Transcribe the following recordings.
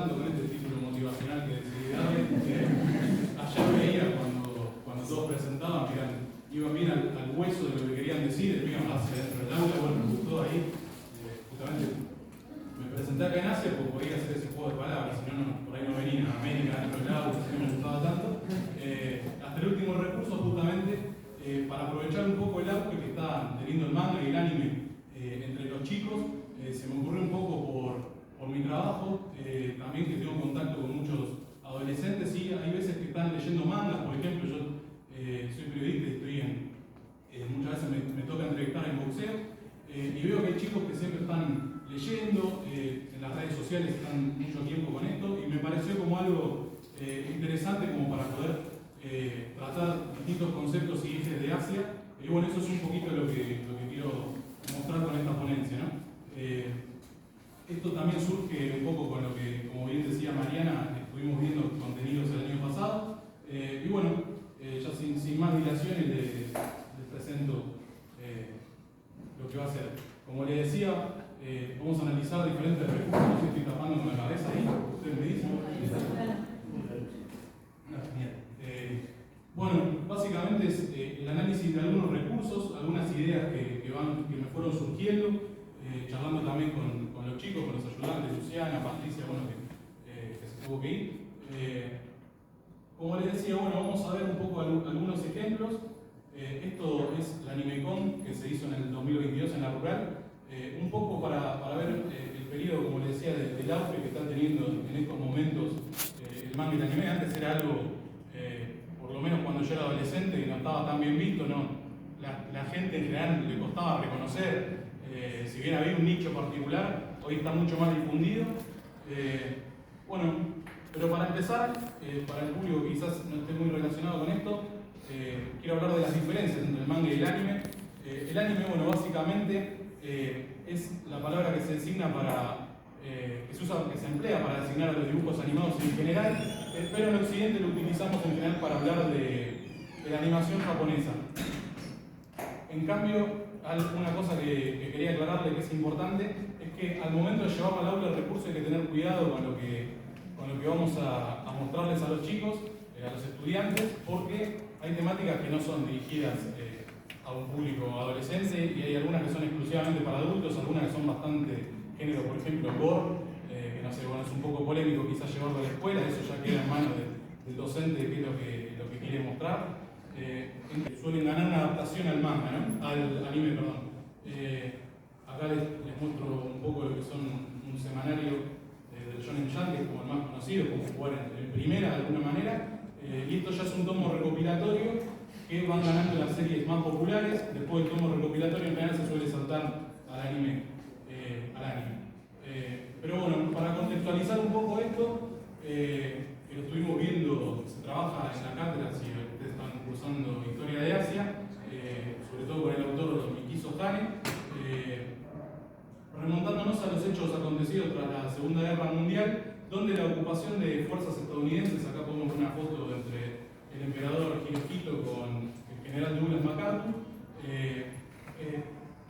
tanto con este título motivacional que decidí darle. Ayer veía cuando todos presentaban, iban bien al hueso de lo que querían decir, iban hacia dentro del aula. Bueno, me gustó ahí, justamente me presenté acá en Asia porque podía hacer ese juego de palabras, si no, por ahí no venía a América, dentro del aula, si no me gustaba tanto. Hasta el último recurso, justamente, para aprovechar un poco el auge que está teniendo el manga y el anime entre los chicos, se me ocurrió un poco por mi trabajo, también que tengo contacto con muchos adolescentes, y hay veces que están leyendo mangas. Por ejemplo, yo soy periodista y estoy muchas veces me toca entrevistar en boxeo, y veo que hay chicos que siempre están leyendo, en las redes sociales están mucho tiempo con esto, y me pareció como algo interesante como para poder tratar distintos conceptos y ejes de Asia. Y bueno, eso es un poquito lo que quiero mostrar con esta ponencia, ¿no? Esto también surge un poco con lo que, como bien decía Mariana, estuvimos viendo contenidos el año pasado. Y bueno, ya sin más dilaciones les presento lo que va a ser. Como les decía, vamos a analizar diferentes recursos. No sé si estoy tapando con la cabeza ahí, ustedes me dicen. Bueno, básicamente es el análisis de algunos recursos, algunas ideas que me fueron surgiendo, charlando también con los chicos, con los ayudantes, Luciana, Patricia, bueno, que se tuvo que ir. Como les decía, bueno, vamos a ver un poco algunos ejemplos. Esto es la AnimeCon que se hizo en el 2022 en la rural, un poco para ver el periodo, como les decía, del auge que está teniendo en estos momentos el manga y el anime. Antes era algo, por lo menos cuando yo era adolescente, que no estaba tan bien visto, ¿no? La gente en general le costaba reconocer, si bien había un nicho particular, hoy está mucho más difundido. Bueno, pero para empezar, para el público que quizás no esté muy relacionado con esto, quiero hablar de las diferencias entre el manga y el anime. El anime, bueno, básicamente es la palabra que se designa que se emplea para designar a los dibujos animados en general, pero en Occidente lo utilizamos en general para hablar de la animación japonesa. En cambio, una cosa que quería aclararle que es importante es que al momento de llevarlo al aula el recurso hay que tener cuidado con lo que vamos a mostrarles a los chicos, a los estudiantes, porque hay temáticas que no son dirigidas a un público adolescente, y hay algunas que son exclusivamente para adultos, algunas que son bastante género, por ejemplo, gore, que no sé, bueno, es un poco polémico quizás llevarlo a la escuela, eso ya queda en manos del docente, que es lo que quiere mostrar. Suelen ganar una adaptación al manga, ¿no? Al anime, perdón. Acá les muestro un poco lo que son un semanario del Shonen Jump, que es como el más conocido, como jugar en primera de alguna manera, y esto ya es un tomo recopilatorio que van ganando las series más populares. Después del tomo recopilatorio en general se suele saltar al anime. Pero bueno, para contextualizar un poco esto, que lo estuvimos viendo, se trabaja en la cátedra, si ustedes están cursando Historia de Asia, sobre todo con el autor Mikizo Hane, remontándonos a los hechos acontecidos tras la Segunda Guerra Mundial, donde la ocupación de fuerzas estadounidenses, acá podemos ver una foto entre el emperador Hirohito con el general Douglas MacArthur,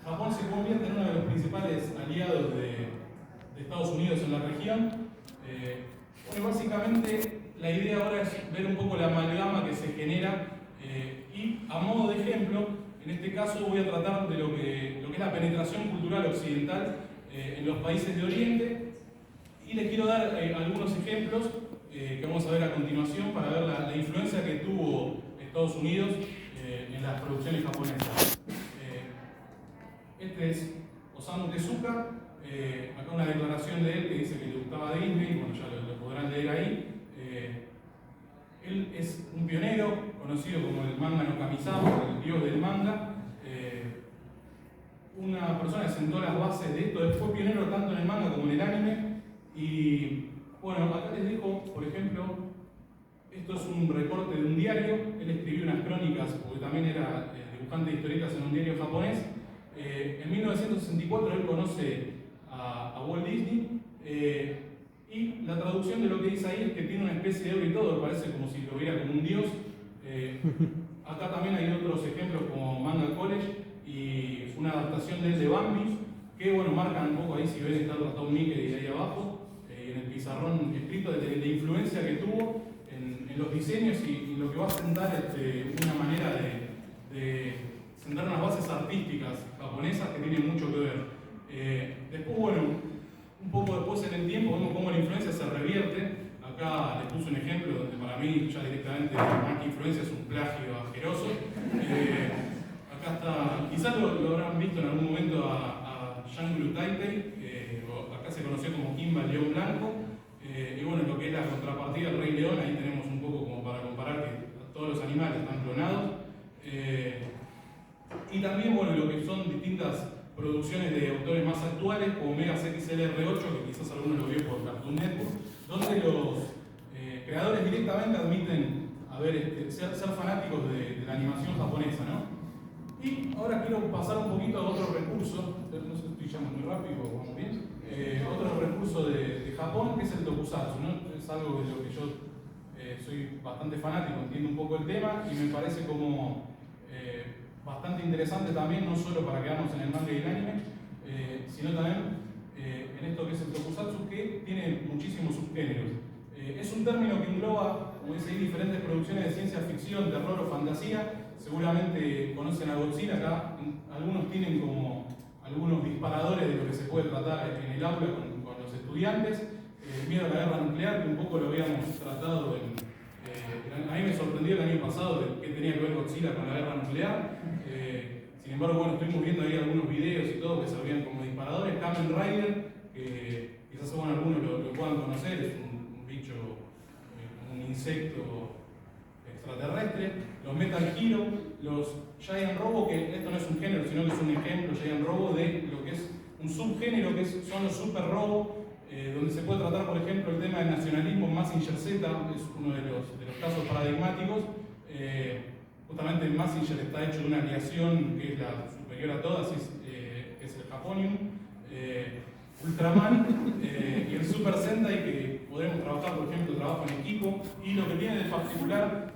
Japón se convierte en uno de los principales aliados de Estados Unidos en la región. Bueno, básicamente la idea ahora es ver un poco la amalgama que se genera, y a modo de ejemplo, en este caso voy a tratar de lo que es la penetración cultural occidental en los países de Oriente, y les quiero dar algunos ejemplos que vamos a ver a continuación para ver la influencia que tuvo Estados Unidos en las producciones japonesas. Este es Osamu Tezuka, acá una declaración de él que dice que le gustaba Disney, bueno, ya lo podrán leer ahí. Él es un pionero, conocido como el manga no Kamisama, el dios del manga. Una persona que sentó las bases de esto, él fue pionero tanto en el manga como en el anime. Y bueno, acá les dejo, por ejemplo, esto es un recorte de un diario. Él escribió unas crónicas, porque también era dibujante de historietas en un diario japonés. En 1964 él conoce a Walt Disney, y la traducción de lo que dice ahí es que tiene una especie de oro y todo, parece como si lo viera como un dios. Acá también hay otros ejemplos como Manga College y una adaptación de Bambi, que bueno, marcan un poco ahí, si ven está el ratón Mickey ahí abajo, el en el pizarrón escrito de la influencia que tuvo en los diseños y lo que va a sentar una manera de sentar unas bases artísticas japonesas que tienen mucho que ver. Después, bueno, un poco después en el tiempo vemos cómo la influencia se revierte. Acá les puse un ejemplo donde para mí ya directamente más que influencia es un plagio asqueroso. Acá está, quizás lo habrán visto en algún momento a Yang Taipei, acá se conoció como Kimba el León Blanco. Y bueno, lo que es la contrapartida del Rey León, ahí tenemos un poco como para comparar que todos los animales están clonados. Y también, bueno, lo que son distintas producciones de autores más actuales, como Megas XLR8, que quizás alguno lo vio por Cartoon Network, donde los creadores directamente admiten ser fanáticos de la animación japonesa, ¿no? Y ahora quiero pasar un poquito a otro recurso, no sé si estoy yendo muy rápido, vamos bien. Otro recurso de Japón, que es el tokusatsu, ¿no? Es algo de lo que yo soy bastante fanático, entiendo un poco el tema y me parece como bastante interesante también, no solo para quedarnos en el manga y el anime, sino también en esto que es el tokusatsu, que tiene muchísimos subgéneros. Es un término que engloba, como dice ahí, diferentes producciones de ciencia ficción, terror o fantasía. Seguramente conocen a Godzilla, acá algunos tienen como algunos disparadores de lo que se puede tratar en el aula con los estudiantes. El miedo a la guerra nuclear, que un poco lo habíamos tratado a mí me sorprendió el año pasado de qué tenía que ver Godzilla con la guerra nuclear. Sin embargo, bueno, estuvimos viendo ahí algunos videos y todo que servían como disparadores. Kamen Rider, que quizás bueno, algunos lo puedan conocer, es un bicho, un insecto extraterrestre. Los Metal Hero, los Giant Robo, que esto no es un género, sino que es un ejemplo, Giant Robo, de lo que es un subgénero que son los Super Robo, donde se puede tratar, por ejemplo, el tema del nacionalismo. Mazinger Z es uno de los casos paradigmáticos. Justamente Mazinger está hecho de una aleación que es la superior a todas, que es el Japonium, Ultraman y el Super Sentai, que podremos trabajar, por ejemplo, trabajo en equipo. Y lo que tiene de particular...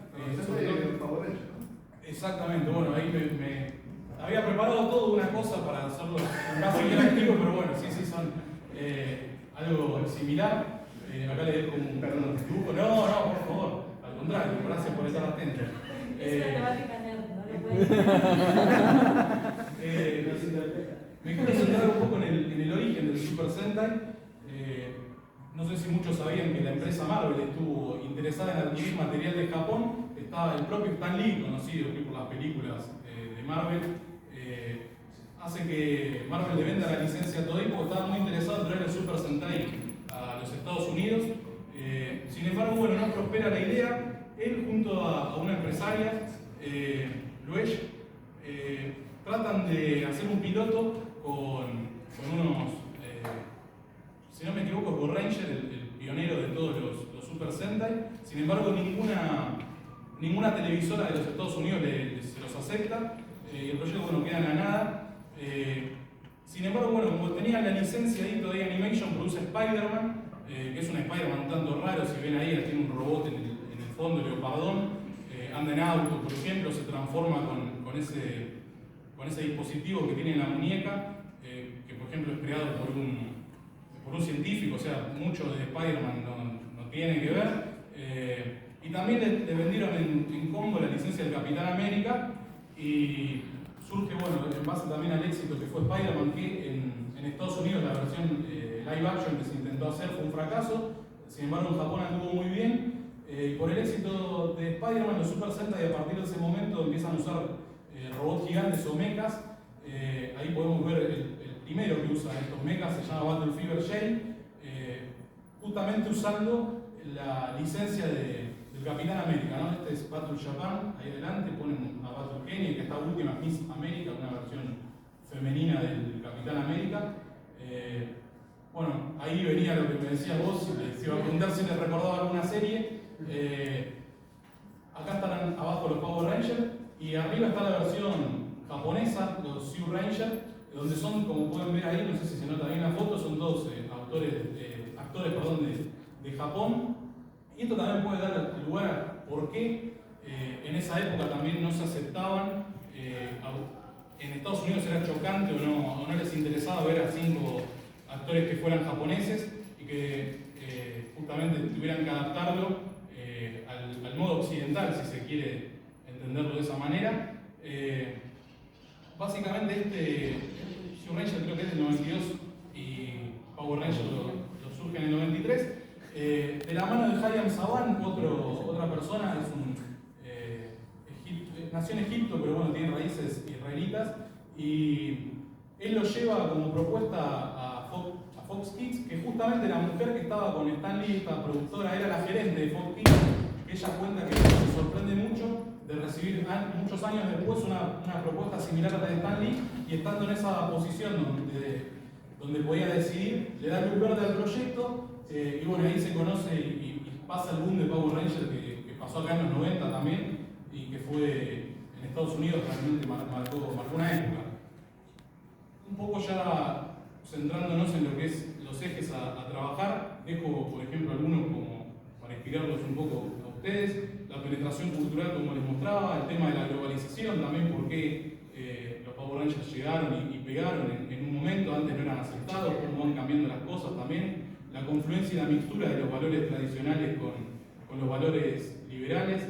exactamente, bueno, ahí me había preparado toda una cosa para hacerlo más interactivo, pero bueno, sí, son algo similar. Acá le dejo un dibujo. No, por favor, al contrario, gracias por estar atento. Es una temática nerd, no lo puedes. Me quiero centrar un poco en el origen del Super Sentai. No sé si muchos sabían que la empresa Marvel estuvo interesada en adquirir material de Japón. Está el propio Stan Lee, conocido por las películas de Marvel, hace que Marvel le venda la licencia a Toei porque estaba muy interesado en traer el Super Sentai a los Estados Unidos. Sin embargo, bueno, no prospera la idea. Él junto a una empresaria, Luege, tratan de hacer un piloto con unos, si no me equivoco, Power Ranger, el pionero de todos los Super Sentai. Sin embargo, ninguna televisora de los Estados Unidos se los acepta. El proyecto, bueno, queda en la nada. Sin embargo, bueno, como tenía la licencia ahí, Toei Animation produce Spider-Man, que es un Spider-Man un tanto raro. Si ven ahí, tiene un robot en el fondo, leopardón, anda en auto, por ejemplo, se transforma con ese dispositivo que tiene en la muñeca, que por ejemplo es creado por un científico, o sea, mucho de Spider-Man no tiene que ver. Y también le vendieron en combo la licencia del Capitán América, y surge, bueno, en base también al éxito que fue Spider-Man, que en Estados Unidos la versión live action que se intentó hacer fue un fracaso. Sin embargo, en Japón anduvo muy bien. Por el éxito de Spider-Man, los Super Sentai a partir de ese momento empiezan a usar robots gigantes o mechas. Ahí podemos ver el primero que usa estos mechas, se llama Battle Fever Shell, justamente usando la licencia del Capitán América, ¿no? Este es Battle Japan, ahí adelante ponen a Battle Kenya, que esta última es Miss América, una versión femenina del Capitán América. Bueno, ahí venía lo que me decías vos, si iba a preguntar si les recordaba alguna serie. Acá están abajo los Power Rangers y arriba está la versión japonesa, los Sioux Rangers, donde son, como pueden ver ahí, no sé si se nota bien la foto, son todos actores de Japón. Y esto también puede dar lugar a por qué en esa época también no se aceptaban. En Estados Unidos era chocante o no les interesaba ver a 5 actores que fueran japoneses y que justamente tuvieran que adaptarlo al modo occidental, si se quiere entenderlo de esa manera. Básicamente Shield Ranger creo que es del 92 y Power Ranger lo surge en el 93. De la mano de Hayam Saban, otra persona, nació en Egipto, pero bueno, tiene raíces israelitas, y él lo lleva como propuesta a Fox Kids, que justamente la mujer que estaba con Stan Lee, esta productora, era la gerente de Fox Kids, que ella cuenta que se sorprende mucho de recibir muchos años después una propuesta similar a la de Stan Lee, y estando en esa posición donde podía decidir, le da luz verde al proyecto, y bueno, ahí se conoce y pasa el boom de Power Ranger que pasó acá en los 90 también, y que fue en Estados Unidos realmente marcó una época. Un poco ya centrándonos en lo que es los ejes a trabajar, dejo por ejemplo algunos como para inspirarlos un poco a ustedes: la penetración cultural, como les mostraba, el tema de la globalización, también por qué los Power Rangers llegaron y pegaron en un momento, antes no eran aceptados, cómo van cambiando las cosas también, la confluencia y la mixtura de los valores tradicionales con los valores liberales,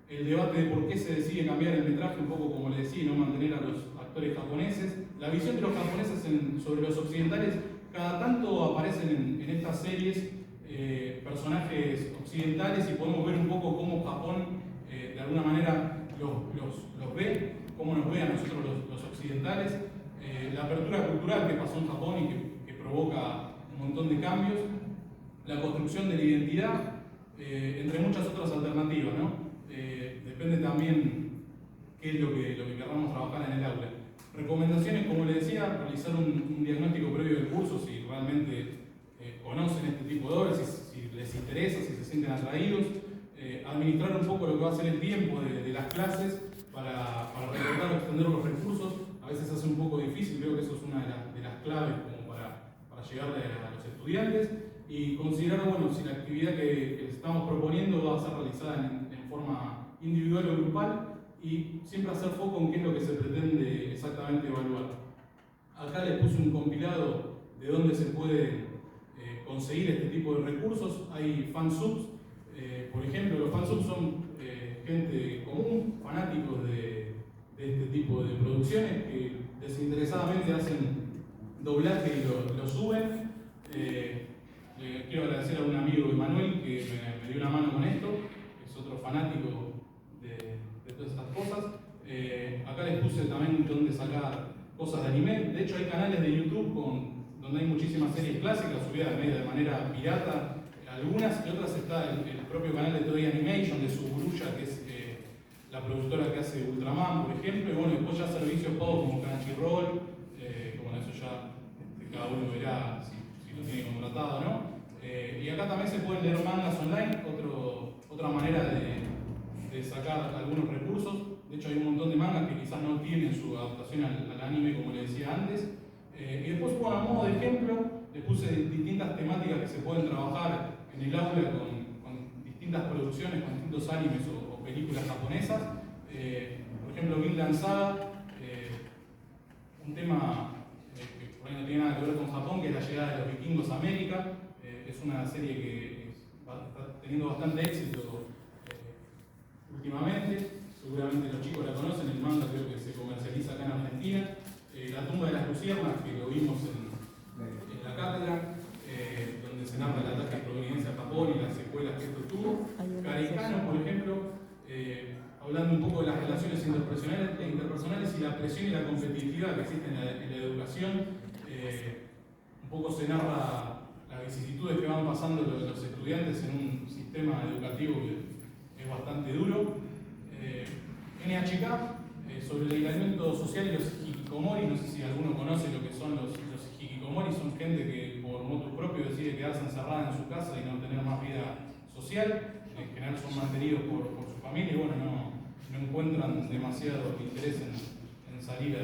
el debate de por qué se decide cambiar el metraje, un poco como les decía, y no mantener a los actores japoneses, la visión de los japoneses sobre los occidentales. Cada tanto aparecen en estas series personajes occidentales y podemos ver un poco cómo Japón de alguna manera los ve, cómo nos ve a nosotros los occidentales, la apertura cultural que pasó en Japón y que provoca un montón de cambios, la construcción de la identidad, entre muchas otras alternativas, ¿no? Depende también qué es lo que queramos trabajar en el aula. Recomendaciones, como les decía, realizar un diagnóstico previo del curso si realmente conocen este tipo de obras, si les interesa, si se sienten atraídos, administrar un poco lo que va a ser el tiempo de las clases para recordar o extender los recursos. A veces hace un poco difícil, creo que eso es una de las claves como para llegarle a los estudiantes, y considerar, bueno, si la actividad que estamos proponiendo va a ser realizada en forma individual o grupal, y siempre hacer foco en qué es lo que se pretende exactamente evaluar. Acá les puse un compilado de dónde se puede conseguir este tipo de recursos. Hay fansubs, por ejemplo. Los fansubs son gente común, fanáticos de este tipo de producciones que desinteresadamente hacen doblaje y lo suben. Quiero agradecer a un amigo, Emanuel, que me dio una mano con esto, que es otro fanático de todas estas cosas. Acá les puse también dónde sacar cosas de anime. De hecho, hay canales de YouTube donde hay muchísimas series clásicas subidas de manera pirata. Algunas y otras está el propio canal de Toei Animation, de Suguruya, que es la productora que hace Ultraman, por ejemplo. Y bueno, después ya servicios pagos como Crunchyroll, bueno, eso ya cada uno verá si lo tiene contratado o no. Y acá también se pueden leer mangas online, otra manera de sacar algunos recursos. De hecho, hay un montón de mangas que quizás no tienen su adaptación al anime, como les decía antes. Y después, bueno, a modo de ejemplo, les puse distintas temáticas que se pueden trabajar en el aula con distintas producciones, con distintos animes o películas japonesas. Por ejemplo, Vinland Saga, un tema que por ahí no tiene nada que ver con Japón, que es la llegada de los vikingos a América. Es una serie que está teniendo bastante éxito últimamente. Seguramente los chicos la conocen, el manga creo que se comercializa acá en Argentina. La tumba de las luciernas, que lo vimos en la cátedra, donde se narra el ataque estadounidense a Japón y las secuelas que esto tuvo. Caricano, por ejemplo, hablando un poco de las relaciones interpersonales y la presión y la competitividad que existe en la educación. Un poco se narra las vicisitudes que van pasando los estudiantes en un sistema educativo que es bastante duro. NHK, sobre el aislamiento social y los hikikomori. No sé si alguno conoce lo que son los hikikomori. Son gente que por motu propio decide quedarse encerrada en su casa y no tener más vida social. En general son mantenidos por su familia y bueno, no encuentran demasiado interés en salir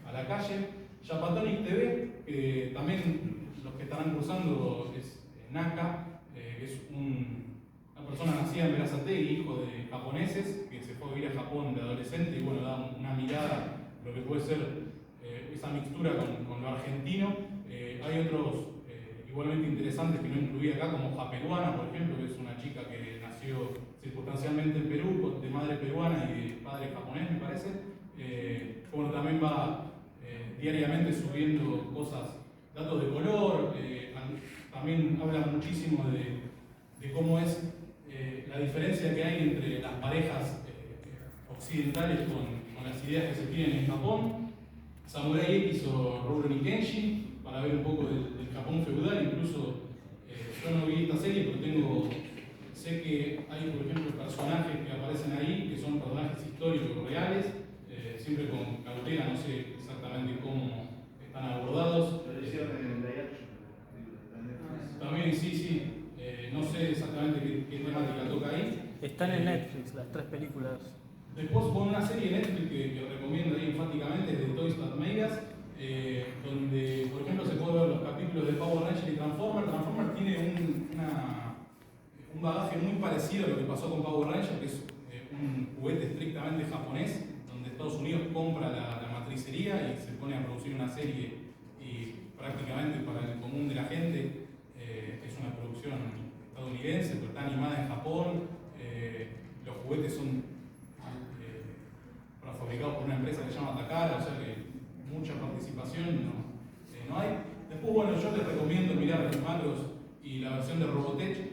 a la calle. Japatonic TV, también los que estarán cursando es Naka, que es una persona nacida en Berazategui, hijo de japoneses, que se fue a vivir a Japón de adolescente y bueno, da una mirada a lo que puede ser esa mixtura con lo argentino. Hay otros igualmente interesantes que no incluí acá, como Japeruana, por ejemplo, circunstancialmente en Perú, de madre peruana y de padre japonés, me parece. Bueno, también va diariamente subiendo cosas, datos de color, también habla muchísimo de cómo es la diferencia que hay entre las parejas occidentales con las ideas que se tienen en Japón. Samurai X o Rurouni Kenshin, para ver un poco del Japón feudal. Incluso yo no vi esta serie, pero sé que hay, por ejemplo, personajes que aparecen ahí que son personajes históricos reales, siempre con cautela, no sé exactamente cómo están abordados. También, sí, no sé exactamente qué temática toca ahí. Están en Netflix las 3 películas. Después pone una serie de Netflix que recomiendo ahí enfáticamente, es de Toys That Made Us, donde, por ejemplo, se puede ver los capítulos de Power Rangers y Transformers. Transformers tiene un bagaje muy parecido a lo que pasó con Power Rangers, que es un juguete estrictamente japonés, donde Estados Unidos compra la matricería y se pone a producir una serie, y prácticamente para el común de la gente es una producción estadounidense, pero está animada en Japón. Los juguetes son fabricados por una empresa que se llama Takara, o sea que mucha participación no hay. Después, bueno, yo les recomiendo mirar los macros y la versión de Robotech.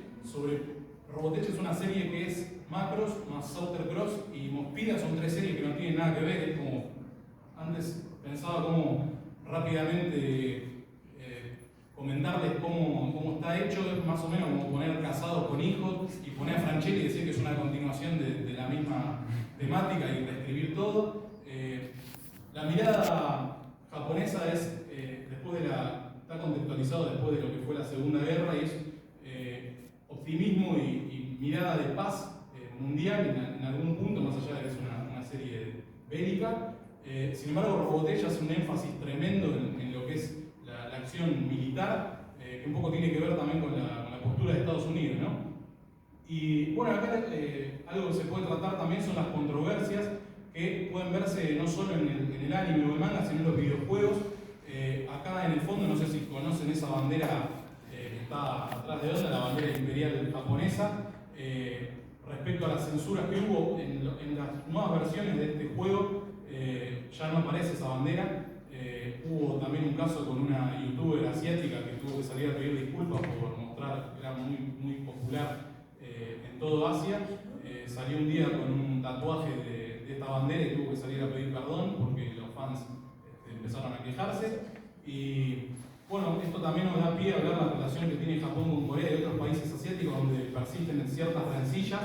Robotech es una serie que es Macros más Southern Cross y Mospida, son 3 series que no tienen nada que ver. Es como, antes pensaba como rápidamente comentarles cómo está hecho, es más o menos como poner Casados con Hijos y poner a Franchella y decir que es una continuación de la misma temática y reescribir todo. La mirada japonesa es, está contextualizado después de lo que fue la Segunda Guerra, y es optimismo y mirada de paz mundial en algún punto, más allá de que es una serie bélica. Sin embargo, Robotech hace un énfasis tremendo en lo que es la acción militar, que un poco tiene que ver también con la postura de Estados Unidos, ¿no? Y bueno, acá algo que se puede tratar también son las controversias que pueden verse no solo en el anime o el manga, sino en los videojuegos. Acá en el fondo, no sé si conocen esa bandera que está atrás de Oda, la bandera imperial japonesa. Respecto a las censuras que hubo en las nuevas versiones de este juego, ya no aparece esa bandera. Hubo también un caso con una youtuber asiática que tuvo que salir a pedir disculpas por mostrar que era muy popular en todo Asia. Salió un día con un tatuaje de esta bandera y tuvo que salir a pedir perdón porque los fans empezaron a quejarse. Y bueno, esto también nos da pie a hablar de la relación que tiene Japón con Corea y otros países asiáticos donde persisten ciertas rencillas.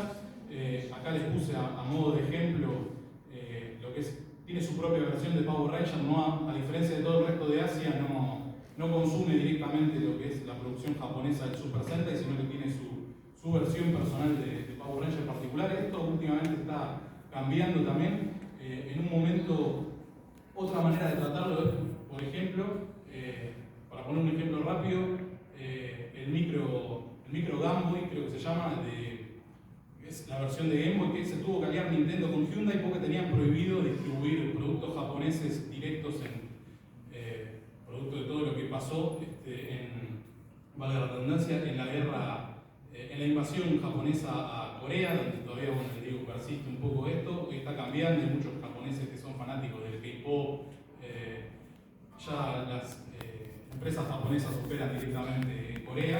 Acá les puse a modo de ejemplo lo que tiene su propia versión de Power Rangers. A diferencia de todo el resto de Asia, no consume directamente lo que es la producción japonesa del Super Sentai, sino que tiene su versión personal de Power Rangers particular. Esto últimamente está cambiando también. En un momento, otra manera de tratarlo es, por ejemplo, para poner un ejemplo rápido, el micro Game Boy, creo que se llama, es la versión de Game Boy que se tuvo que aliar Nintendo con Hyundai porque tenían prohibido distribuir productos japoneses directos producto de todo lo que pasó valga la redundancia, en la guerra, en la invasión japonesa a Corea, donde todavía, bueno, les digo, persiste un poco esto. Está cambiando, hay muchos japoneses que son fanáticos del K-pop. Ya las empresas japonesas operan directamente en Corea,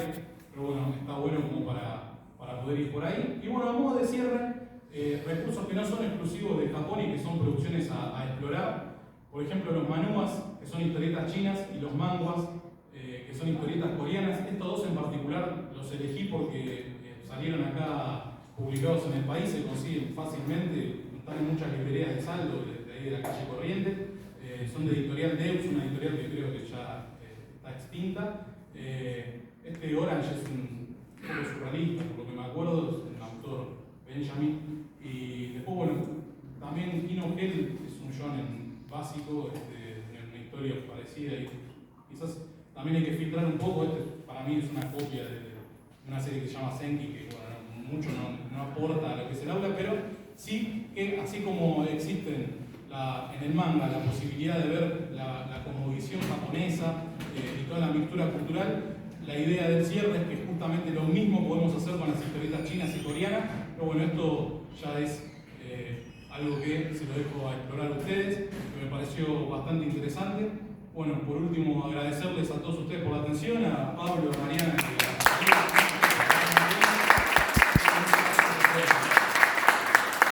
pero bueno, está bueno como para poder ir por ahí. Y bueno, a modo de cierre, recursos que no son exclusivos de Japón y que son producciones a explorar. Por ejemplo, los manuas, que son historietas chinas, y los manguas, que son historietas coreanas. Estos dos en particular los elegí porque salieron acá publicados en el país, se consiguen fácilmente, están en muchas librerías de saldo de ahí de la calle Corrientes. Son de editorial Deus, una editorial que creo que ya está extinta. Este Orange es un poco surrealista, por lo que me acuerdo, es el autor Benjamin. Y después, bueno, también Kino Gel es un shonen básico, una historia parecida, y quizás también hay que filtrar un poco. Para mí es una copia de una serie que se llama Senki, que bueno, mucho no aporta a lo que es el aula, pero sí que así como existen en el manga la posibilidad de ver la cosmovisión japonesa y toda la mixtura cultural, la idea del cierre es que justamente lo mismo podemos hacer con las historietas chinas y coreanas, Pero bueno, esto ya es algo que se lo dejo a explorar a ustedes, que me pareció bastante interesante. Bueno, por último, agradecerles a todos ustedes por la atención, a Pablo, a Mariana, y a